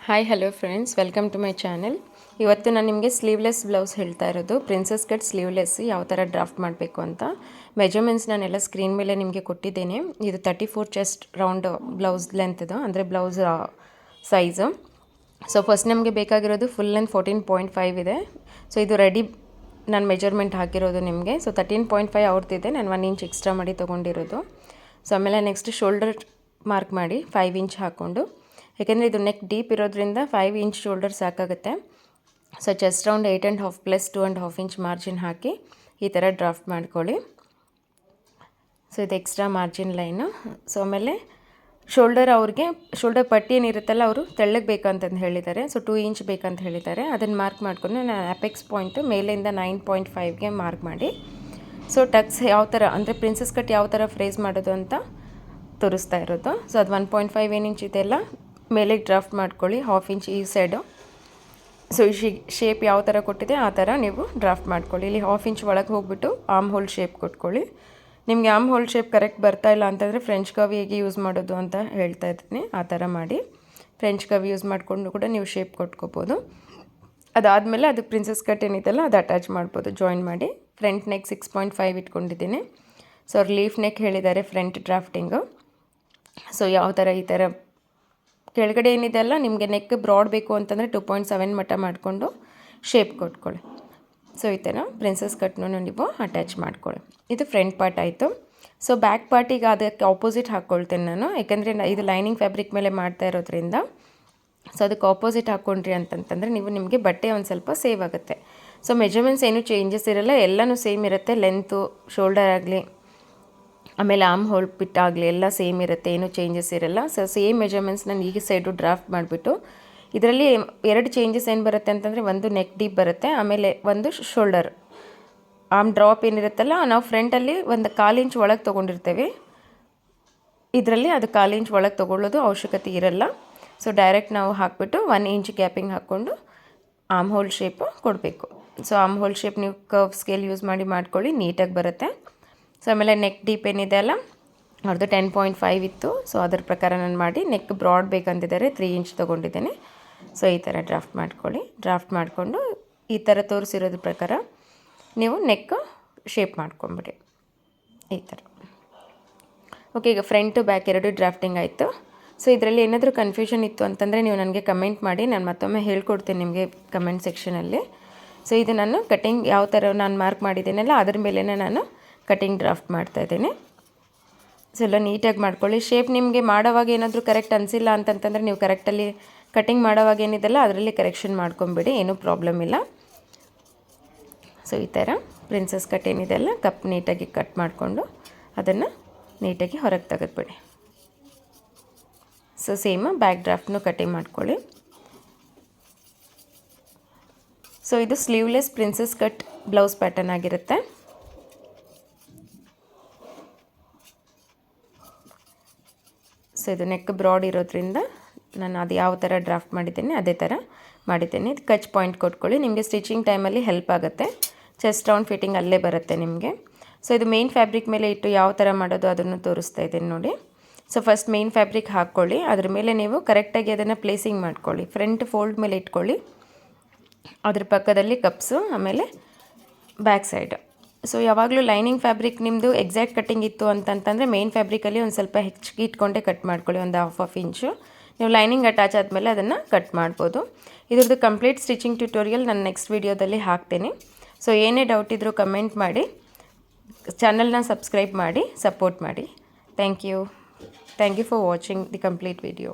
Hi hello friends, welcome to my channel. ಇವತ್ತು ನಾನು ನಿಮಗೆ ಸ್ಲೀವ್ಲೆಸ್ ಬ್ಲೌಸ್ ಹೇಳ್ತಾ ಇರೋದು. ಪ್ರಿನ್ಸಸ್ ಕಟ್ ಸ್ಲೀವ್ಲೆಸ್ ಯಾವ ಥರ ಡ್ರಾಫ್ಟ್ ಮಾಡಬೇಕು ಅಂತ. ಮೆಜರ್ಮೆಂಟ್ಸ್ ನಾನೆಲ್ಲ ಸ್ಕ್ರೀನ್ ಮೇಲೆ ನಿಮಗೆ ಕೊಟ್ಟಿದ್ದೇನೆ. ಇದು 34 ಚೆಸ್ಟ್ ರೌಂಡ್ ಬ್ಲೌಸ್ ಲೆಂತ್ದು, ಅಂದರೆ ಬ್ಲೌಸ್ ಸೈಜು. ಸೊ ಫಸ್ಟ್ ನಮಗೆ ಬೇಕಾಗಿರೋದು ಫುಲ್ ಲೆಂತ್ 14.5 ಇದೆ. ಸೊ ಇದು ರೆಡಿ ನಾನು ಮೆಜರ್ಮೆಂಟ್ ಹಾಕಿರೋದು ನಿಮಗೆ. ಸೊ 13.5 ಅವ್ರದ್ದಿದೆ, ನಾನು 1 ಇಂಚ್ ಎಕ್ಸ್ಟ್ರಾ ಮಾಡಿ ತೊಗೊಂಡಿರೋದು. ಸೊ ಆಮೇಲೆ ನೆಕ್ಸ್ಟ್ ಶೋಲ್ಡರ್ ಮಾರ್ಕ್ ಮಾಡಿ 5 ಇಂಚ್ ಹಾಕ್ಕೊಂಡು, ಯಾಕೆಂದರೆ ಇದು ನೆಕ್ ಡೀಪ್ ಇರೋದ್ರಿಂದ 5 ಇಂಚ್ ಶೋಲ್ಡರ್ ಸಾಕಾಗುತ್ತೆ. So chest round 8.5 plus 2.5 inch margin ಹಾಕಿ ಈ ಥರ ಡ್ರಾಫ್ಟ್ ಮಾಡ್ಕೊಳ್ಳಿ. ಸೊ ಇದು ಎಕ್ಸ್ಟ್ರಾ ಮಾರ್ಜಿನ್ ಲೈನು. ಸೊ ಆಮೇಲೆ ಶೋಲ್ಡರ್ ಅವ್ರಿಗೆ ಶೋಲ್ಡರ್ ಪಟ್ಟಿ ಏನಿರುತ್ತಲ್ಲ, ಅವರು ತೆಳ್ಳಗೆ ಬೇಕಂತಂದು ಹೇಳಿದ್ದಾರೆ. ಸೊ 2 ಇಂಚ್ ಬೇಕಂತ ಹೇಳಿದ್ದಾರೆ. ಅದನ್ನು ಮಾರ್ಕ್ ಮಾಡಿಕೊಂಡು ನಾನು ಅಪೆಕ್ಸ್ ಪಾಯಿಂಟು ಮೇಲಿಂದ 9.5ಗೆ ಮಾರ್ಕ್ ಮಾಡಿ, ಸೊ ಟಕ್ಸ್ ಯಾವ ಥರ ಅಂದರೆ ಪ್ರಿನ್ಸಸ್ ಕಟ್ ಯಾವ ಥರ ಫ್ರೇಸ್ ಮಾಡೋದು ಅಂತ ತೋರಿಸ್ತಾ ಇರೋದು. ಸೊ ಅದು 1.5 ಏನು ಇಂಚ್ ಇದೆಲ್ಲ ಮೇಲೆ ಡ್ರಾಫ್ಟ್ ಮಾಡ್ಕೊಳ್ಳಿ, 1/2 ಇಂಚ್ ಈ ಸೈಡು. ಸೊ ಈ ಶೇಪ್ ಯಾವ ಥರ ಕೊಟ್ಟಿದೆ ಆ ಥರ ನೀವು ಡ್ರಾಫ್ಟ್ ಮಾಡ್ಕೊಳ್ಳಿ. ಇಲ್ಲಿ 1/2 ಇಂಚ್ ಒಳಗೆ ಹೋಗ್ಬಿಟ್ಟು ಆರ್ಮ್ ಹೋಲ್ ಶೇಪ್ ಕೊಟ್ಕೊಳ್ಳಿ. ನಿಮಗೆ ಆರ್ಮ್ ಹೋಲ್ ಶೇಪ್ ಕರೆಕ್ಟ್ ಬರ್ತಾ ಇಲ್ಲ ಅಂತಂದರೆ ಫ್ರೆಂಚ್ ಕರ್ವ್ ಹೇಗೆ ಯೂಸ್ ಮಾಡೋದು ಅಂತ ಹೇಳ್ತಾ ಇದ್ದೀನಿ, ಆ ಥರ ಮಾಡಿ ಫ್ರೆಂಚ್ ಕರ್ವ್ ಯೂಸ್ ಮಾಡಿಕೊಂಡು ಕೂಡ ನೀವು ಶೇಪ್ ಕೊಟ್ಕೋಬೋದು. ಅದಾದಮೇಲೆ ಅದು ಪ್ರಿನ್ಸಸ್ ಕಟ್ ಏನಿದೆಲ್ಲ ಅದು ಅಟ್ಯಾಚ್ ಮಾಡ್ಬೋದು, ಜಾಯಿನ್ ಮಾಡಿ. ಫ್ರಂಟ್ ನೆಕ್ 6.5 ಇಟ್ಕೊಂಡಿದ್ದೀನಿ. ಸೊ ಅವ್ರು ಲೀಫ್ ನೆಕ್ ಹೇಳಿದ್ದಾರೆ ಫ್ರಂಟ್ ಡ್ರಾಫ್ಟಿಂಗು. ಸೊ ಯಾವ ಥರ ಈ ಥರ ಕೆಳಗಡೆ ಏನಿದೆ ಅಲ್ಲ, ನಿಮಗೆ ನೆಕ್ ಬ್ರಾಡ್ ಬೇಕು ಅಂತಂದರೆ 2.7 ಮಟ್ಟ ಮಾಡಿಕೊಂಡು ಶೇಪ್ ಕೊಟ್ಕೊಳ್ಳಿ. ಸೊ ಈ ಥರ ಪ್ರಿನ್ಸಸ್ ಕಟ್ನೂ ನೀವು ಅಟ್ಯಾಚ್ ಮಾಡ್ಕೊಳ್ಳಿ. ಇದು ಫ್ರಂಟ್ ಪಾರ್ಟ್ ಆಯಿತು. ಸೊ ಬ್ಯಾಕ್ ಪಾರ್ಟಿಗೆ ಅದಕ್ಕೆ ಆಪೋಸಿಟ್ ಹಾಕ್ಕೊಳ್ತೇನೆ ನಾನು, ಯಾಕೆಂದರೆ ಇದು ಲೈನಿಂಗ್ ಫ್ಯಾಬ್ರಿಕ್ ಮೇಲೆ ಮಾಡ್ತಾ ಇರೋದ್ರಿಂದ. ಸೊ ಅದಕ್ಕೆ ಆಪೋಸಿಟ್ ಹಾಕ್ಕೊಂಡ್ರಿ ಅಂತಂತಂದರೆ ನಿಮಗೆ ಬಟ್ಟೆ ಒಂದು ಸ್ವಲ್ಪ ಸೇವ್ ಆಗುತ್ತೆ. ಸೊ ಮೆಜರ್ಮೆಂಟ್ಸ್ ಏನೂ ಚೇಂಜಸ್ ಇರೋಲ್ಲ, ಎಲ್ಲನೂ ಸೇಮ್ ಇರುತ್ತೆ. ಲೆಂತು, ಶೋಲ್ಡರ್ ಆಗಲಿ, ಆಮೇಲೆ ಆರ್ಮ್ ಹೋಲ್ ಪಿಟ್ ಆಗಲಿ ಎಲ್ಲ ಸೇಮ್ ಇರುತ್ತೆ, ಏನೂ ಚೇಂಜಸ್ ಇರೋಲ್ಲ. ಸೊ ಸೇಮ್ ಮೆಜರ್ಮೆಂಟ್ಸ್ ನಾನು ಈಗ ಸೈಡು ಡ್ರಾಫ್ಟ್ ಮಾಡಿಬಿಟ್ಟು, ಇದರಲ್ಲಿ 2 ಚೇಂಜಸ್ ಏನು ಬರುತ್ತೆ ಅಂತಂದರೆ, ಒಂದು ನೆಕ್ ಡೀಪ್ ಬರುತ್ತೆ, ಆಮೇಲೆ ಒಂದು ಶೋಲ್ಡರ್ ಆರ್ಮ್ ಡ್ರಾಪ್ ಏನಿರುತ್ತಲ್ಲ, ನಾವು ಫ್ರಂಟಲ್ಲಿ ಒಂದು 1/4 ಇಂಚ್ ಒಳಗೆ ತೊಗೊಂಡಿರ್ತೇವೆ. ಇದರಲ್ಲಿ ಅದು 1/4 ಇಂಚ್ ಒಳಗೆ ತೊಗೊಳ್ಳೋದು ಅವಶ್ಯಕತೆ ಇರಲ್ಲ. ಸೊ ಡೈರೆಕ್ಟ್ ನಾವು ಹಾಕ್ಬಿಟ್ಟು 1 ಇಂಚ್ ಗ್ಯಾಪಿಂಗ್ ಹಾಕ್ಕೊಂಡು ಆರ್ಮ್ ಹೋಲ್ ಶೇಪು ಕೊಡಬೇಕು. ಸೊ ಆರ್ಮ್ ಹೋಲ್ ಶೇಪ್ ನೀವು ಕರ್ವ್ ಸ್ಕೇಲ್ ಯೂಸ್ ಮಾಡಿ ಮಾಡ್ಕೊಳ್ಳಿ, ನೀಟಾಗಿ ಬರುತ್ತೆ. ಸೊ ಆಮೇಲೆ ನೆಕ್ ಡೀಪ್ ಏನಿದೆ ಅಲ್ಲ, ಅವ್ರದ್ದು 10.5 ಇತ್ತು. ಸೊ ಅದ್ರ ಪ್ರಕಾರ ನಾನು ಮಾಡಿ, ನೆಕ್ ಬ್ರಾಡ್ ಬೇಕಂತಿದ್ದಾರೆ, 3 ಇಂಚ್ ತೊಗೊಂಡಿದ್ದೇನೆ. ಸೊ ಈ ಥರ ಡ್ರಾಫ್ಟ್ ಮಾಡ್ಕೊಳ್ಳಿ. ಡ್ರಾಫ್ಟ್ ಮಾಡಿಕೊಂಡು ಈ ಥರ ತೋರಿಸಿರೋದ್ರ ಪ್ರಕಾರ ನೀವು ನೆಕ್ ಶೇಪ್ ಮಾಡ್ಕೊಂಬಿಡಿ ಈ ಥರ. ಓಕೆ, ಈಗ ಫ್ರಂಟು ಬ್ಯಾಕ್ 2 ಡ್ರಾಫ್ಟಿಂಗ್ ಆಯಿತು. ಸೊ ಇದರಲ್ಲಿ ಏನಾದರೂ ಕನ್ಫ್ಯೂಷನ್ ಇತ್ತು ಅಂತಂದರೆ ನೀವು ನನಗೆ ಕಮೆಂಟ್ ಮಾಡಿ, ನಾನು ಮತ್ತೊಮ್ಮೆ ಹೇಳ್ಕೊಡ್ತೇನೆ ನಿಮಗೆ ಕಮೆಂಟ್ ಸೆಕ್ಷನಲ್ಲಿ. ಸೊ ಇದು ನಾನು ಕಟಿಂಗ್ ಯಾವ ಥರ ನಾನು ಮಾರ್ಕ್ ಮಾಡಿದ್ದೀನಲ್ಲ, ಅದ್ರ ಮೇಲೇ ನಾನು ಕಟಿಂಗ್ ಡ್ರಾಫ್ಟ್ ಮಾಡ್ತಾಯಿದ್ದೀನಿ. ಸೊ ಎಲ್ಲ ನೀಟಾಗಿ ಮಾಡ್ಕೊಳ್ಳಿ. ಶೇಪ್ ನಿಮಗೆ ಮಾಡೋವಾಗ ಏನಾದರೂ ಕರೆಕ್ಟ್ ಅನಿಸಿಲ್ಲ ಅಂತಂತಂದರೆ ನೀವು ಕರೆಕ್ಟಲ್ಲಿ ಕಟಿಂಗ್ ಮಾಡೋವಾಗ ಏನಿದೆಲ್ಲ ಅದರಲ್ಲಿ ಕರೆಕ್ಷನ್ ಮಾಡ್ಕೊಂಬಿಡಿ, ಏನೂ ಪ್ರಾಬ್ಲಮ್ ಇಲ್ಲ. ಸೊ ಈ ಥರ ಪ್ರಿನ್ಸಸ್ ಕಟ್ ಏನಿದೆಲ್ಲ ಕಪ್ ನೀಟಾಗಿ ಕಟ್ ಮಾಡಿಕೊಂಡು ಅದನ್ನು ನೀಟಾಗಿ ಹೊರಗೆ ತೆಗೆದುಬಿಡಿ. ಸೊ ಸೇಮ್ ಬ್ಯಾಕ್ ಡ್ರಾಫ್ಟ್ನು ಕಟಿಂಗ್ ಮಾಡ್ಕೊಳ್ಳಿ. ಸೊ ಇದು sleeveless princess cut blouse pattern ಆಗಿರುತ್ತೆ. ಸೊ ಇದು ನೆಕ್ ಬ್ರಾಡ್ ಇರೋದ್ರಿಂದ ನಾನು ಅದು ಯಾವ ಥರ ಡ್ರಾಫ್ಟ್ ಮಾಡಿದ್ದೀನಿ ಅದೇ ಥರ ಮಾಡಿದ್ದೀನಿ. ಇದು ಕಚ್ ಪಾಯಿಂಟ್ ಕೊಟ್ಕೊಳ್ಳಿ, ನಿಮಗೆ ಸ್ಟಿಚಿಂಗ್ ಟೈಮಲ್ಲಿ ಹೆಲ್ಪ್ ಆಗುತ್ತೆ. ಚೆಸ್ಟ್ ರೌಂಡ್ ಫಿಟ್ಟಿಂಗ್ ಅಲ್ಲೇ ಬರುತ್ತೆ ನಿಮಗೆ. ಸೊ ಇದು ಮೇನ್ ಫ್ಯಾಬ್ರಿಕ್ ಮೇಲೆ ಇಟ್ಟು ಯಾವ ಥರ ಮಾಡೋದು ಅದನ್ನು ತೋರಿಸ್ತಾ ಇದ್ದೀನಿ ನೋಡಿ. ಸೊ ಫಸ್ಟ್ ಮೇನ್ ಫ್ಯಾಬ್ರಿಕ್ ಹಾಕ್ಕೊಳ್ಳಿ, ಅದ್ರ ಮೇಲೆ ನೀವು ಕರೆಕ್ಟಾಗಿ ಅದನ್ನು ಪ್ಲೇಸಿಂಗ್ ಮಾಡ್ಕೊಳ್ಳಿ. ಫ್ರಂಟ್ ಫೋಲ್ಡ್ ಮೇಲೆ ಇಟ್ಕೊಳ್ಳಿ, ಅದ್ರ ಪಕ್ಕದಲ್ಲಿ ಕಪ್ಸು, ಆಮೇಲೆ ಬ್ಯಾಕ್ ಸೈಡ್. ಸೊ ಯಾವಾಗಲೂ ಲೈನಿಂಗ್ ಫ್ಯಾಬ್ರಿಕ್ ನಿಮ್ಮದು ಎಕ್ಸಾಕ್ಟ್ ಕಟ್ಟಿಂಗ್ ಇತ್ತು ಅಂತಂತಂದರೆ ಮೇನ್ ಫ್ಯಾಬ್ರಿಕಲ್ಲಿ ಒಂದು ಸ್ವಲ್ಪ ಹೆಚ್ಚಿಗೆ ಇಟ್ಕೊಂಡೆ ಕಟ್ ಮಾಡ್ಕೊಳ್ಳಿ, ಒಂದು 1/2 ಇಂಚು. ನೀವು ಲೈನಿಂಗ್ ಅಟ್ಯಾಚ್ ಆದಮೇಲೆ ಅದನ್ನು ಕಟ್ ಮಾಡ್ಬೋದು. ಇದ್ರದ್ದು ಕಂಪ್ಲೀಟ್ ಸ್ಟಿಚಿಂಗ್ ಟ್ಯುಟೋರಿಯಲ್ ನಾನು ನೆಕ್ಸ್ಟ್ ವೀಡಿಯೋದಲ್ಲಿ ಹಾಕ್ತೀನಿ. ಸೊ ಏನೇ ಡೌಟ್ ಇದ್ದರೂ ಕಮೆಂಟ್ ಮಾಡಿ, ಚಾನಲ್ನ ಸಬ್ಸ್ಕ್ರೈಬ್ ಮಾಡಿ ಸಪೋರ್ಟ್ ಮಾಡಿ. Thank you for watching the complete video.